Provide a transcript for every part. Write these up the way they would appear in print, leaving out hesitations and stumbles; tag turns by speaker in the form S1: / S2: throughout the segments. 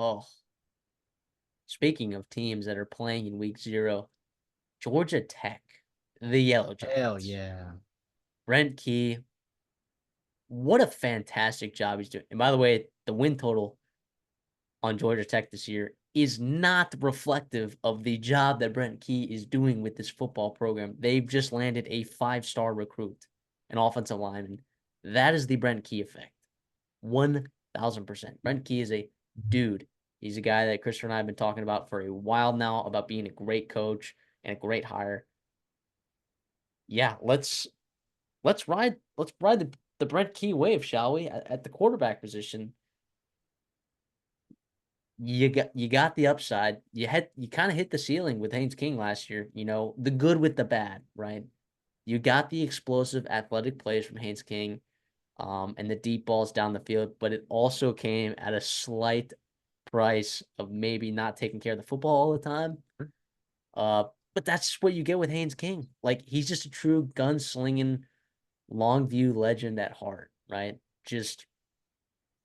S1: Oh, speaking of teams that are playing in week 0, Georgia Tech, the Yellow
S2: Hell
S1: Jackets.
S2: yeah.
S1: Brent Key, what a fantastic job he's doing. And by the way, the win total on Georgia Tech this year is not reflective of the job that Brent Key is doing with this football program. They've just landed a 5-star recruit, an offensive lineman. That is the Brent Key effect. 1,000%. Brent Key is a dude. He's a guy that Christopher and I have been talking about for a while now about being a great coach and a great hire. Yeah, let's ride the Brent Key wave, shall we? At the quarterback position, you got the upside. You kind of hit the ceiling with Haynes King last year. The good with the bad, right? You got the explosive athletic plays from Haynes King, and the deep balls down the field, but it also came at a slight price of maybe not taking care of the football all the time. Uh, but that's what you get with Haynes King. Like, he's just a true gunslinging, long view legend at heart, right? Just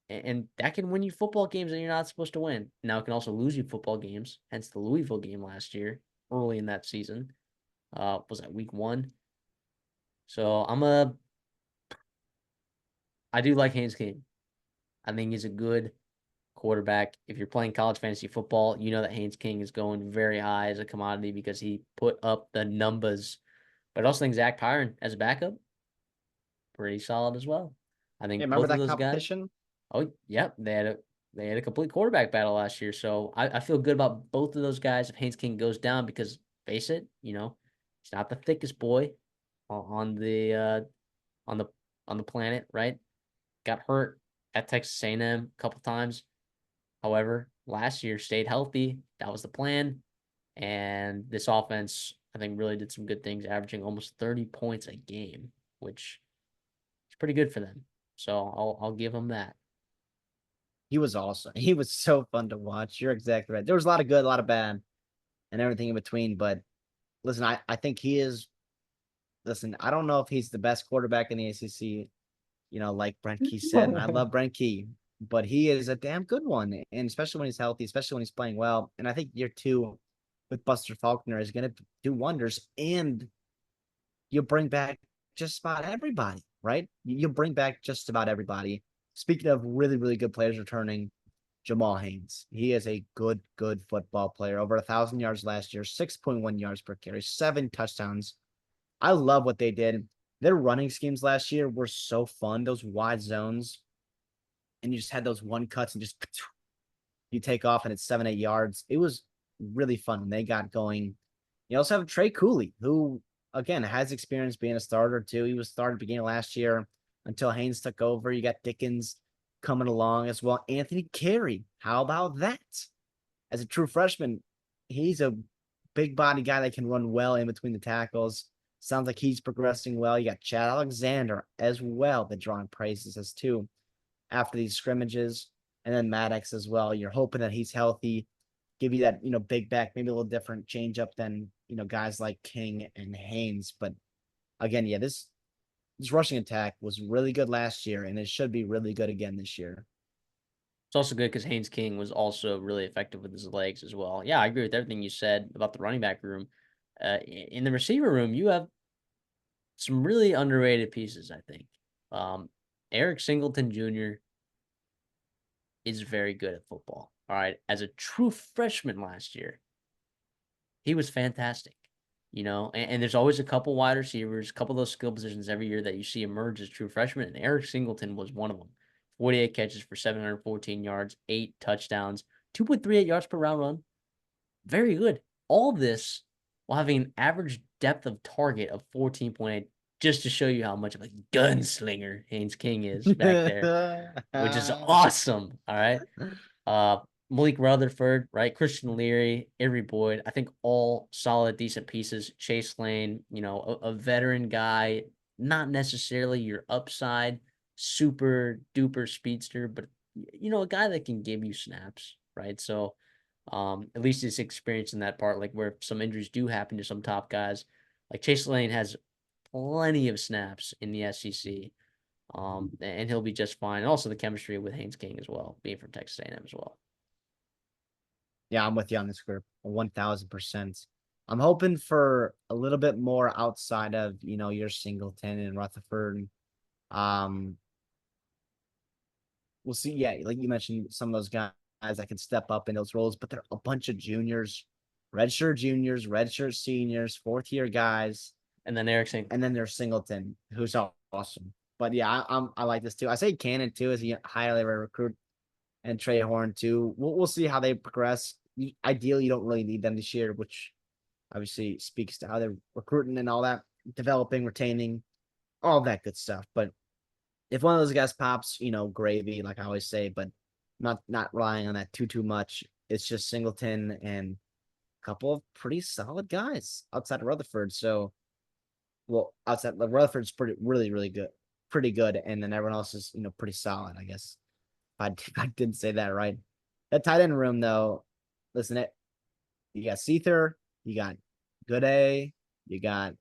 S1: and that can win you football games that you're not supposed to win. Now it can also lose you football games. Hence the Louisville game last year, early in that season. Was that week 1? So I do like Haynes King. I think he's a good quarterback. If you're playing college fantasy football, you know that Haynes King is going very high as a commodity because he put up the numbers. But I also think Zach Pyron as a backup, pretty solid as well. I
S2: Yeah,
S1: think
S2: remember
S1: both of
S2: that
S1: those guys.
S2: competition?
S1: Oh, yep, they had a complete quarterback battle last year. So I feel good about both of those guys if Haynes King goes down because face it, he's not the thickest boy on the on the on the planet, right? Got hurt at Texas A&M a couple times. However, last year stayed healthy. That was the plan. And this offense, I think, really did some good things, averaging almost 30 points a game, which is pretty good for them. So I'll give them that.
S2: He was awesome. He was so fun to watch. You're exactly right. There was a lot of good, a lot of bad, and everything in between. But listen, I think he is. Listen, I don't know if he's the best quarterback in the ACC, like Brent Key said. And I love Brent Key, but he is a damn good one. And especially when he's healthy, especially when he's playing well. And I think year 2 with Buster Faulkner is going to do wonders. And you bring back just about everybody, right? You bring back just about everybody. Speaking of really, really good players returning, Jamal Haynes. He is a good, good football player. Over 1,000 yards last year, 6.1 yards per carry, 7 touchdowns. I love what they did. Their running schemes last year were so fun. Those wide zones, and you just had those one cuts and just you take off and it's 7, 8 yards. It was really fun when they got going. You also have Trey Cooley, who again has experience being a starter too. He was started beginning of last year until Haynes took over. You got Dickens coming along as well. Anthony Carey, how about that? As a true freshman, he's a big body guy that can run well in between the tackles. Sounds like he's progressing well. You got Chad Alexander as well that drawing praises as too after these scrimmages, and then Maddox as well. You're hoping that he's healthy, give you that big back, maybe a little different change up than guys like King and Haynes. But again, yeah, this rushing attack was really good last year, and it should be really good again this year.
S1: It's also good because Haynes King was also really effective with his legs as well. Yeah, I agree with everything you said about the running back room. In the receiver room, you have some really underrated pieces, I think. Um, Eric Singleton Jr. is very good at football. All right. As a true freshman last year, he was fantastic. And there's always a couple wide receivers, a couple of those skill positions every year that you see emerge as true freshmen. And Eric Singleton was one of them. 48 catches for 714 yards, 8 touchdowns, 2.38 yards per round run. Very good. All this while having an average depth of target of 14.8, just to show you how much of a gunslinger Haynes King is back there, which is awesome. All right. Uh, Malik Rutherford, right? Christian Leary, Avery Boyd. I think all solid, decent pieces. Chase Lane, a veteran guy, not necessarily your upside, super duper speedster, but a guy that can give you snaps, right? So, at least his experience in that part, like where some injuries do happen to some top guys, like Chase Lane has plenty of snaps in the SEC. And he'll be just fine. And also the chemistry with Haynes King as well, being from Texas A&M as well.
S2: Yeah, I'm with you on this group 1000%. I'm hoping for a little bit more outside of, your Singleton and Rutherford. Um, we'll see. Yeah, like you mentioned, some of those guys that can step up in those roles, but they're a bunch of juniors, redshirt seniors, fourth year guys,
S1: And then Erickson.
S2: and then there's Singleton, who's awesome. But yeah, I like this too. I say Cannon too is a highly rated recruit, and Trey Horn too. We'll see how they progress. Ideally, you don't really need them this year, which obviously speaks to how they're recruiting and all that, developing, retaining, all that good stuff. But if one of those guys pops, gravy, like I always say, but not relying on that too much. It's just Singleton and a couple of pretty solid guys outside of Rutherford. So, well, outside like Rutherford's really good, pretty good, and then everyone else is pretty solid, I guess. If I didn't say that right. That tight end room though, listen, you got Seether, you got Good A, you got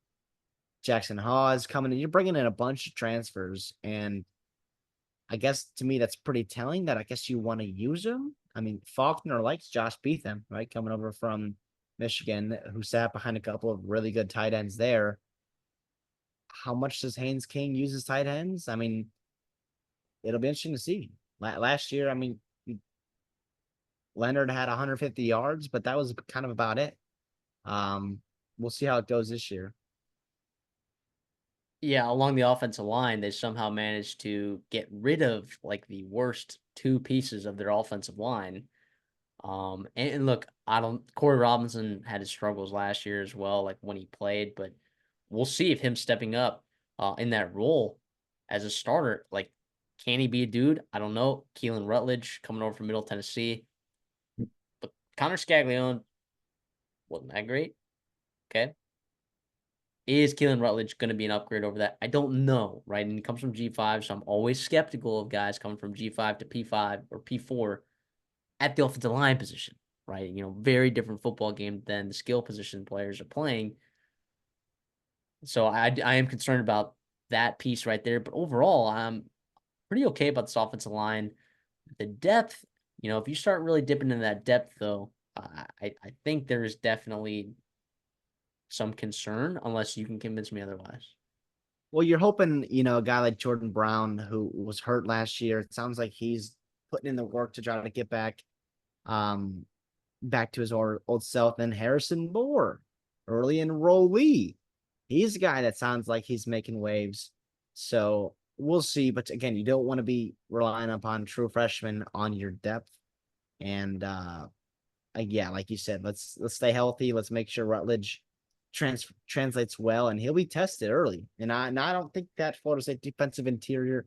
S2: Jackson Hawes coming in. You're bringing in a bunch of transfers, and I guess to me that's pretty telling that I guess you want to use them. I mean, Faulkner likes Josh Beetham, right? Coming over from Michigan, who sat behind a couple of really good tight ends there. How much does Haynes King use his tight ends? I mean, it'll be interesting to see. Last year, I mean, Leonard had 150 yards, but that was kind of about it. Um, we'll see how it goes this year.
S1: Yeah, along the offensive line, they somehow managed to get rid of like the worst two pieces of their offensive line. And look, I don't. Corey Robinson had his struggles last year as well, like when he played, but we'll see if him stepping up in that role as a starter, like, can he be a dude? I don't know. Keelan Rutledge coming over from Middle Tennessee, but Connor Scaglione wasn't that great. Okay, is Keelan Rutledge going to be an upgrade over that? I don't know, right? And he comes from G5, so I'm always skeptical of guys coming from G5 to P5 or P4 at the offensive line position, right? Very different football game than the skill position players are playing. So I am concerned about that piece right there. But overall, I'm pretty okay about this offensive line. The depth, if you start really dipping into that depth, though, I think there is definitely some concern unless you can convince me otherwise.
S2: Well, you're hoping, a guy like Jordan Brown, who was hurt last year, it sounds like he's putting in the work to try to get um, back to his old self. And Harrison Moore, early enrollee, he's a guy that sounds like he's making waves. So we'll see. But again, you don't want to be relying upon true freshmen on your depth. And yeah, like you said, let's stay healthy. Let's make sure Rutledge translates well, and he'll be tested early. And I don't think that Florida State defensive interior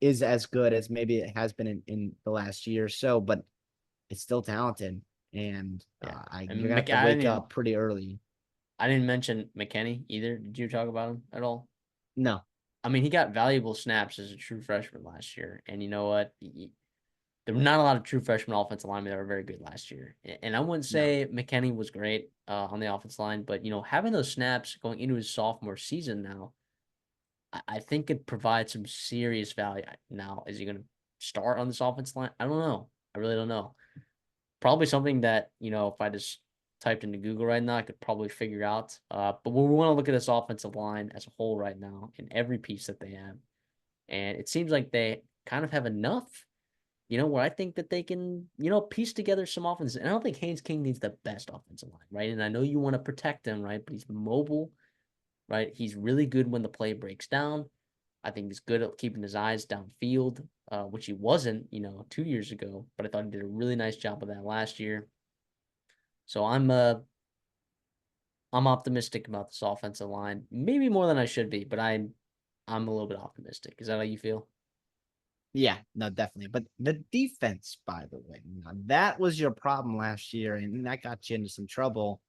S2: is as good as maybe it has been in the last year or so, but it's still talented, and
S1: Yeah.
S2: you're
S1: And
S2: gonna have to wake up pretty early.
S1: I didn't mention McKinney either. Did you talk about him at all?
S2: No,
S1: I mean, he got valuable snaps as a true freshman last year. And you know what? There were not a lot of true freshman offensive linemen that were very good last year. And I wouldn't
S2: no.
S1: say McKinney was great on the offensive line, but, having those snaps going into his sophomore season now, I think it provides some serious value. Now, is he going to start on this offensive line? I don't know. I really don't know. Probably something that, if I just typed into Google right now, I could probably figure out. But we want to look at this offensive line as a whole right now in every piece that they have. And it seems like they kind of have enough, where I think that they can, piece together some offenses. And I don't think Haynes King needs the best offensive line, right? And I know you want to protect him, right? But he's mobile, right? He's really good when the play breaks down. I think he's good at keeping his eyes downfield, which he wasn't, 2 years ago. But I thought he did a really nice job of that last year. So I'm optimistic about this offensive line, maybe more than I should be, but I'm a little bit optimistic. Is that how you feel?
S2: Yeah, no, definitely. But the defense, by the way, that was your problem last year, and that got you into some trouble.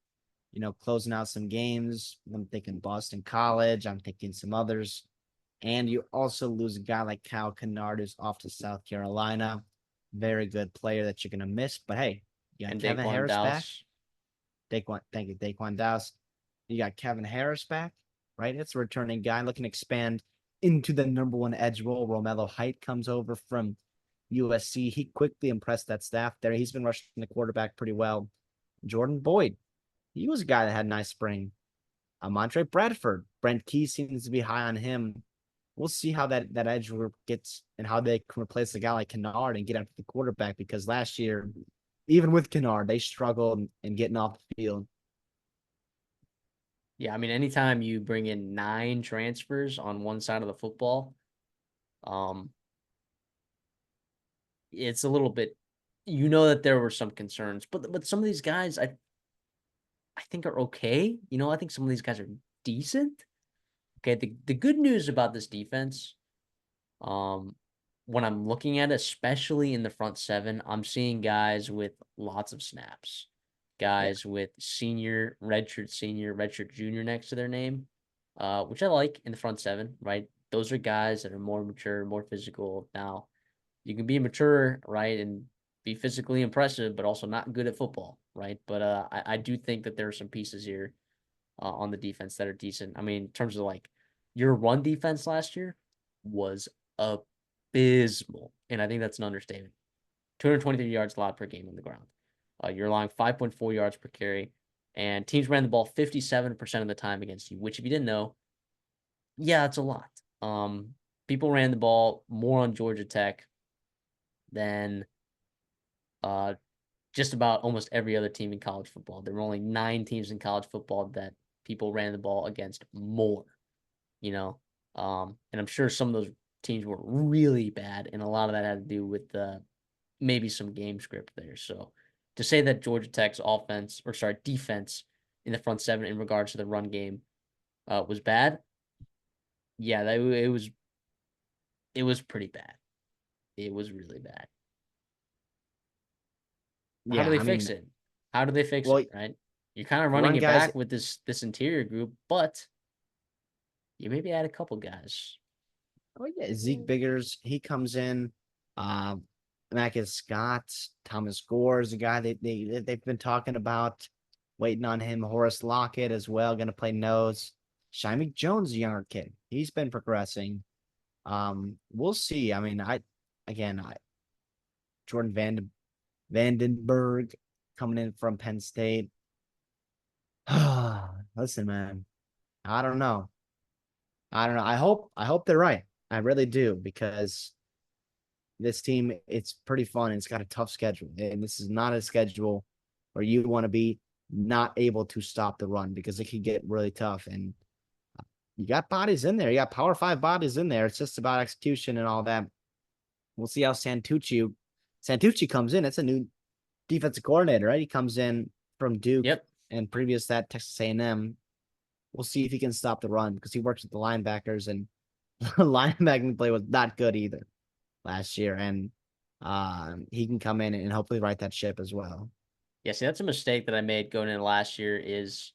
S2: Closing out some games. I'm thinking Boston College. I'm thinking some others. And you also lose a guy like Kyle Kennard, who's off to South Carolina. Very good player that you're gonna miss. But hey, you got
S1: And
S2: Kevin
S1: Daquan
S2: Harris back.
S1: Dowse.
S2: Thank you, Daquan Dowse. You got Kevin Harris back, right? It's a returning guy looking to expand into the number one edge role. Romello Height comes over from USC. He quickly impressed that staff there. He's been rushing the quarterback pretty well. Jordan Boyd, he was a guy that had a nice spring. Montre Bradford, Brent Key seems to be high on him. We'll see how that edge group gets and how they can replace a guy like Kennard and get after the quarterback, because last year, even with Kennard, they struggled in getting off the field.
S1: Yeah, I mean, anytime you bring in 9 transfers on one side of the football, um, it's a little bit, that there were some concerns, but some of these guys I think are okay. I think some of these guys are decent. Okay, the good news about this defense, um, when I'm looking at it, especially in the front seven, I'm seeing guys with lots of snaps,
S2: Yeah,
S1: guys with senior, redshirt junior next to their name, which I like in the front seven, right? Those are guys that are more mature, more physical. Now, you can be mature, right, and be physically impressive, but also not good at football, right? But I do think that there are some pieces here on the defense that are decent. I mean, in terms of like your run defense last year was abysmal, and I think that's an understatement. 223 yards allowed per game on the ground. You're allowing 5.4 yards per carry, and teams ran the ball 57% of the time against you, which if you didn't know, yeah, it's a lot. People ran the ball more on Georgia Tech than uh, just about almost every other team in college football. There were only 9 teams in college football that people ran the ball against more, you know. And I'm sure some of those teams were really bad, and a lot of that had to do with maybe some game script there. So to say that Georgia Tech's defense in the front seven in regards to the run game was bad, yeah, it was pretty bad. It was really bad. How do
S2: yeah.
S1: they
S2: I
S1: fix
S2: mean,
S1: it? How do they fix
S2: well,
S1: it, right? You're kind of running
S2: run
S1: it
S2: guys.
S1: back with this interior group, but you maybe add a couple guys.
S2: Oh yeah, Zeke Biggers. He comes in. Um, Marcus Scott, Thomas Gore is a guy they've been talking about. Waiting on him. Horace Lockett as well, going to play nose. Shymick Jones, a younger kid. He's been progressing. We'll see. I mean, I Jordan Vandenberg coming in from Penn State. Listen, man, I don't know. I don't know. I hope they're right. I really do, because this team, it's pretty fun. And it's got a tough schedule, and this is not a schedule where you want to be not able to stop the run, because it can get really tough. And you got bodies in there. You got Power 5 bodies in there. It's just about execution and all that. We'll see how Santucci comes in. It's a new defensive coordinator, right? He comes in from Duke
S1: Yep.
S2: and previous that Texas A&M. We'll see if he can stop the run, because he works with the linebackers, and linebacking play was not good either last year. And he can come in and hopefully right that ship as well.
S1: Yeah, see, that's a mistake that I made going into last year is,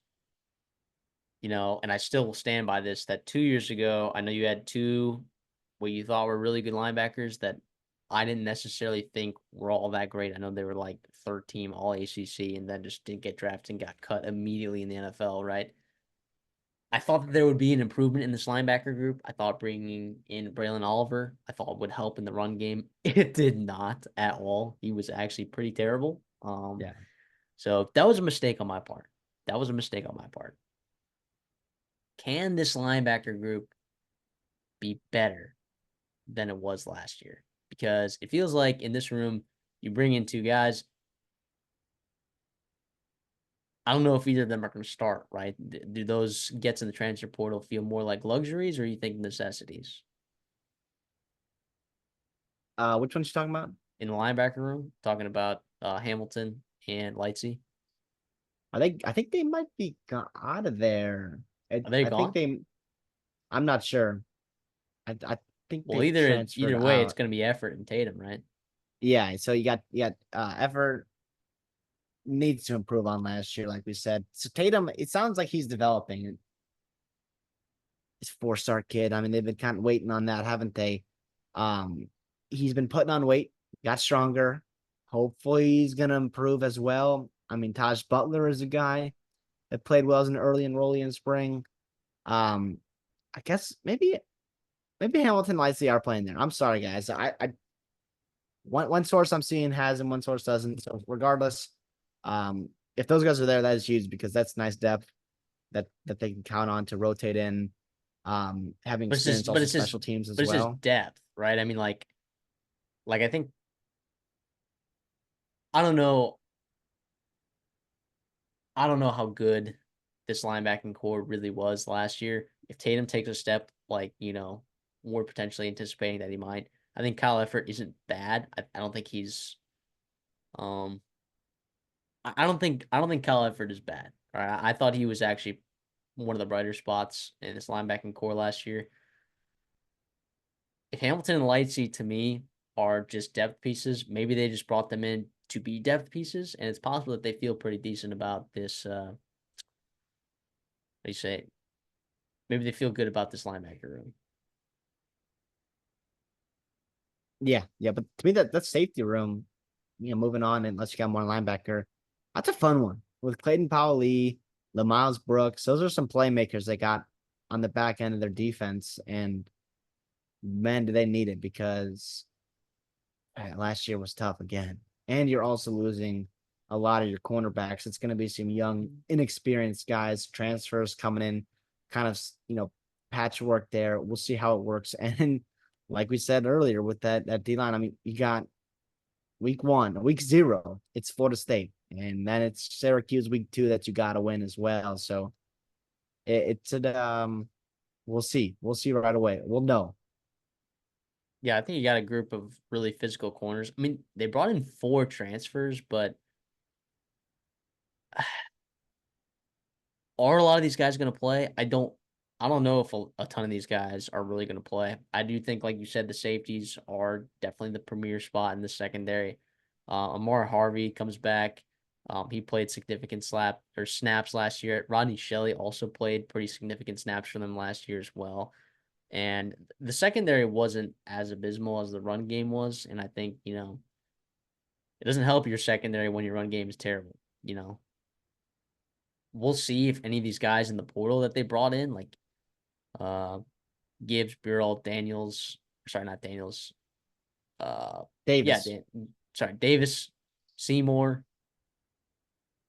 S1: and I still will stand by this, that 2 years ago, I know you had two what you thought were really good linebackers that I didn't necessarily think were all that great. I know they were like third team all ACC and then just didn't get drafted and got cut immediately in the NFL, right? I thought that there would be an improvement in this linebacker group. I thought bringing in Braylon Oliver, I thought would help in the run game. It did not at all. He was actually pretty terrible.
S2: Yeah.
S1: So that was a mistake on my part. That was a mistake on my part. Can this linebacker group be better than it was last year? Because it feels like in this room, you bring in 2 guys. I don't know if either of them are going to start, right? Do those gets in the transfer portal feel more like luxuries or you think necessities?
S2: Which one's you talking about?
S1: In the linebacker room, talking about Hamilton and Lightsey.
S2: I think they might be out of there.
S1: Are they
S2: I think
S1: gone?
S2: they. I'm not sure. I think
S1: Well,
S2: they transferred
S1: either way, it's
S2: out.
S1: going to be effort and Tatum, right?
S2: Yeah. So you got effort needs to improve on last year, like we said. So Tatum, it sounds like he's developing. He's a 4-star kid. I mean, they've been kind of waiting on that, haven't they? Um, he's been putting on weight, got stronger. Hopefully, he's gonna improve as well. I mean, Taj Butler is a guy that played well as an early enrollee in spring. Um, I guess maybe Hamilton Lightsey are playing there. I'm sorry, guys. I One source I'm seeing has him, one source doesn't. So regardless, if those guys are there, that is huge because that's nice depth that they can count on to rotate in. Having
S1: But it's
S2: experience
S1: just, but
S2: also
S1: it's just,
S2: special teams as
S1: but it's just
S2: well.
S1: depth, right? I mean, like I think I don't know, I don't know how good this linebacking core really was last year. If Tatum takes a step, like we're potentially anticipating that he might. I think Kyle Effort isn't bad. I don't think he's um I don't think Kyle Effort is bad. All right. I thought he was actually one of the brighter spots in this linebacking core last year. If Hamilton and Lightsey to me are just depth pieces, maybe they just brought them in to be depth pieces, and it's possible that they feel pretty decent about this. What do you say? Maybe they feel good about this linebacker room.
S2: Yeah, yeah. But to me, that safety room, moving on unless you got more linebacker, that's a fun one with Clayton Powell Lee, Miles Brooks. Those are some playmakers they got on the back end of their defense, and man, do they need it because last year was tough again. And you're also losing a lot of your cornerbacks. It's going to be some young, inexperienced guys, transfers coming in, kind of, patchwork there. We'll see how it works. And like we said earlier with that D line, I mean, you got week 1, week 0, it's Florida State. And then it's Syracuse week 2 that you got to win as well. So it's we'll see. We'll see right away. We'll know.
S1: Yeah, I think you got a group of really physical corners. I mean, they brought in 4 transfers, but are a lot of these guys going to play? I don't know if a ton of these guys are really going to play. I do think, like you said, the safeties are definitely the premier spot in the secondary. Amar Harvey comes back. He played significant snaps last year. Rodney Shelley also played pretty significant snaps for them last year as well. And the secondary wasn't as abysmal as the run game was. And I think, it doesn't help your secondary when your run game is terrible. You know, we'll see if any of these guys in the portal that they brought in, like uh Gibbs, Burrell, Daniels, sorry, not Daniels, yeah,
S2: Davis.
S1: sorry, Davis, Seymour.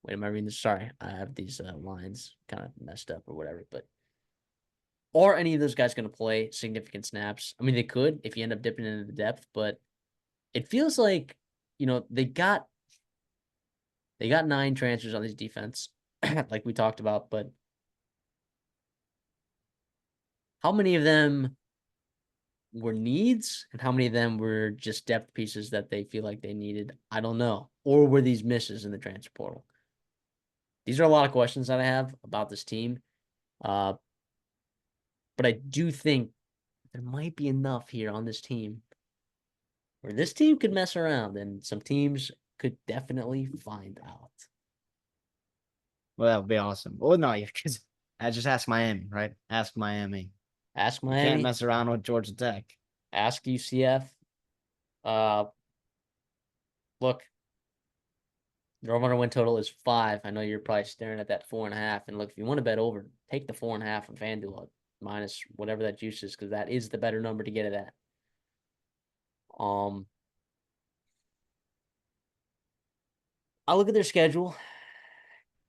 S1: Wait, am I reading this? Sorry, I have these lines kind of messed up or whatever, but are any of those guys going to play significant snaps? I mean, they could if you end up dipping into the depth, but it feels like they got 9 transfers on this defense, like we talked about, but how many of them were needs and how many of them were just depth pieces that they feel like they needed? I don't know. Or were these misses in the transfer portal? These are a lot of questions that I have about this team. Uh, but I do think there might be enough here on this team where this team could mess around and some teams could definitely find out.
S2: Well, that would be awesome. Well, no, because I just ask Miami, right? Ask Miami.
S1: Ask
S2: You can't
S1: Miami,
S2: mess around with Georgia Tech.
S1: ask UCF. Uh, look, the over win total is 5. I know you're probably staring at that 4.5. And look, if you want to bet over, take the 4.5 from FanDuel minus whatever that juice is, because that is the better number to get it at. I look at their schedule.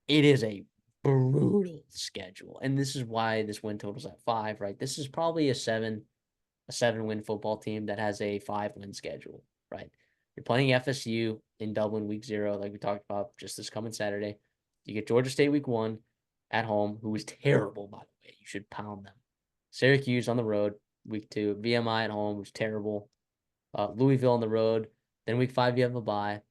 S1: It is a brutal schedule, and this is why this win total's at 5. Right, this is probably a 7-win football team that has a 5-win schedule. Right, you're playing FSU in Dublin week 0, like we talked about just this coming Saturday. You get Georgia State week 1 at home, who is terrible, by the way. You should pound them. Syracuse on the road week 2. VMI at home, was terrible. Louisville on the road. Then week 5 you have a bye.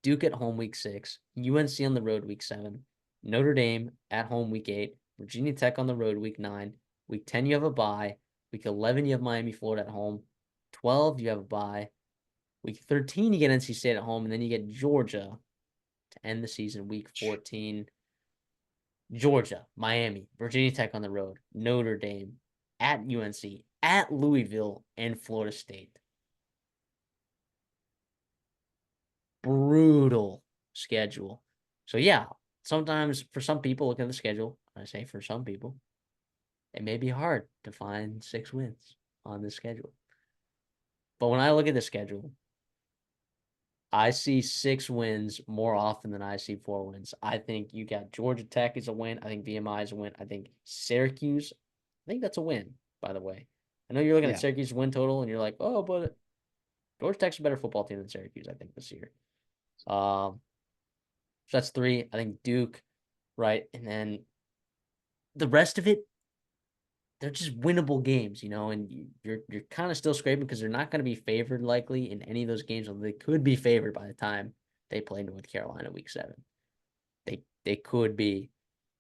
S1: Duke at home week 6. UNC on the road week 7. Notre Dame at home week 8. Virginia Tech on the road week 9. Week 10 you have a bye. Week 11 you have Miami, Florida at home. 12 you have a bye. Week 13 you get NC State at home, and then you get Georgia to end the season week 14. Georgia, Miami, Virginia Tech on the road, Notre Dame, at UNC, at Louisville, and Florida State. Brutal schedule. So yeah, sometimes for some people looking at the schedule, I say for some people, it may be hard to find 6 wins on this schedule. But when I look at the schedule, I see 6 wins more often than I see 4 wins. I think you got Georgia Tech is a win. I think VMI is a win. I think Syracuse, I think that's a win, by the way. I know you're looking at
S2: Yeah.
S1: Syracuse win total and you're like, oh, but Georgia Tech's a better football team than Syracuse, I think, this year. So that's 3. I think Duke, right? And then the rest of it, they're just winnable games, and you're kind of still scraping because they're not going to be favored likely in any of those games. Although they could be favored by the time they play North Carolina week 7. They could be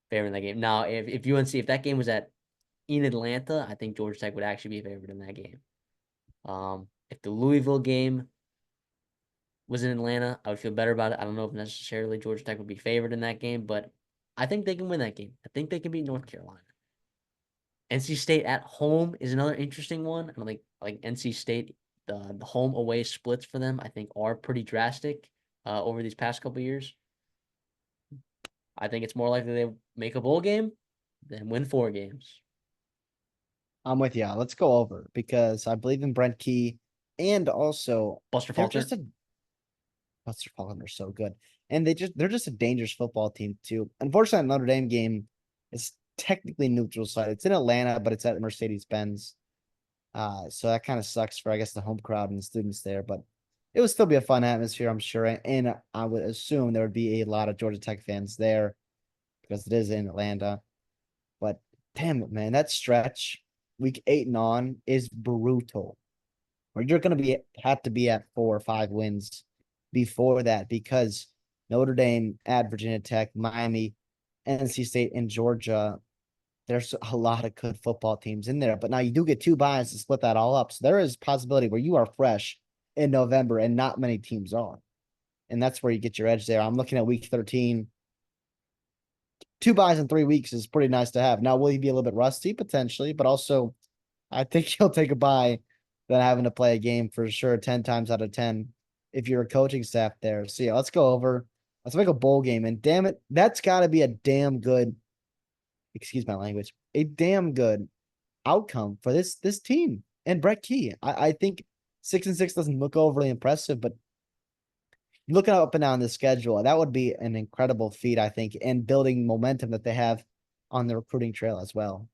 S1: favored in that game. Now, if UNC if that game was in Atlanta, I think Georgia Tech would actually be favored in that game. If the Louisville game was in Atlanta, I would feel better about it. I don't know if necessarily Georgia Tech would be favored in that game, but I think they can win that game. I think they can beat North Carolina. NC State at home is another interesting one. I don't think like NC State, the home away splits for them, I think are pretty drastic over these past couple years. I think it's more likely they make a bowl game than win 4 games.
S2: I'm with you. Let's go over because I believe in Brent Key and also
S1: Buster
S2: they're just
S1: Faulkner.
S2: a Buster Faulkner are so good. And they're just a dangerous football team too. Unfortunately, Notre Dame game is technically neutral site. It's in Atlanta, but it's at Mercedes Benz. So that kind of sucks for I guess the home crowd and the students there, but it would still be a fun atmosphere, I'm sure. And I would assume there would be a lot of Georgia Tech fans there because it is in Atlanta. But damn it, man, that stretch, week 8 and on, is brutal. Or you're gonna have to be at 4 or 5 wins before that because Notre Dame at Virginia Tech, Miami, NC State, and Georgia. There's a lot of good football teams in there, but now you do get 2 buys to split that all up. So there is possibility where you are fresh in November and not many teams are. And that's where you get your edge there. I'm looking at week 13. 2 buys in 3 weeks is pretty nice to have. Now, will you be a little bit rusty potentially, but also I think he'll take a buy than having to play a game for sure 10 times out of 10 if you're a coaching staff there. So yeah, let's go over. Let's make a bowl game. And damn it, that's got to be a damn good, excuse my language, a damn good outcome for this team and Brett Key. I think 6-6 doesn't look overly impressive, but looking up and down the schedule, that would be an incredible feat, I think, and building momentum that they have on the recruiting trail as well.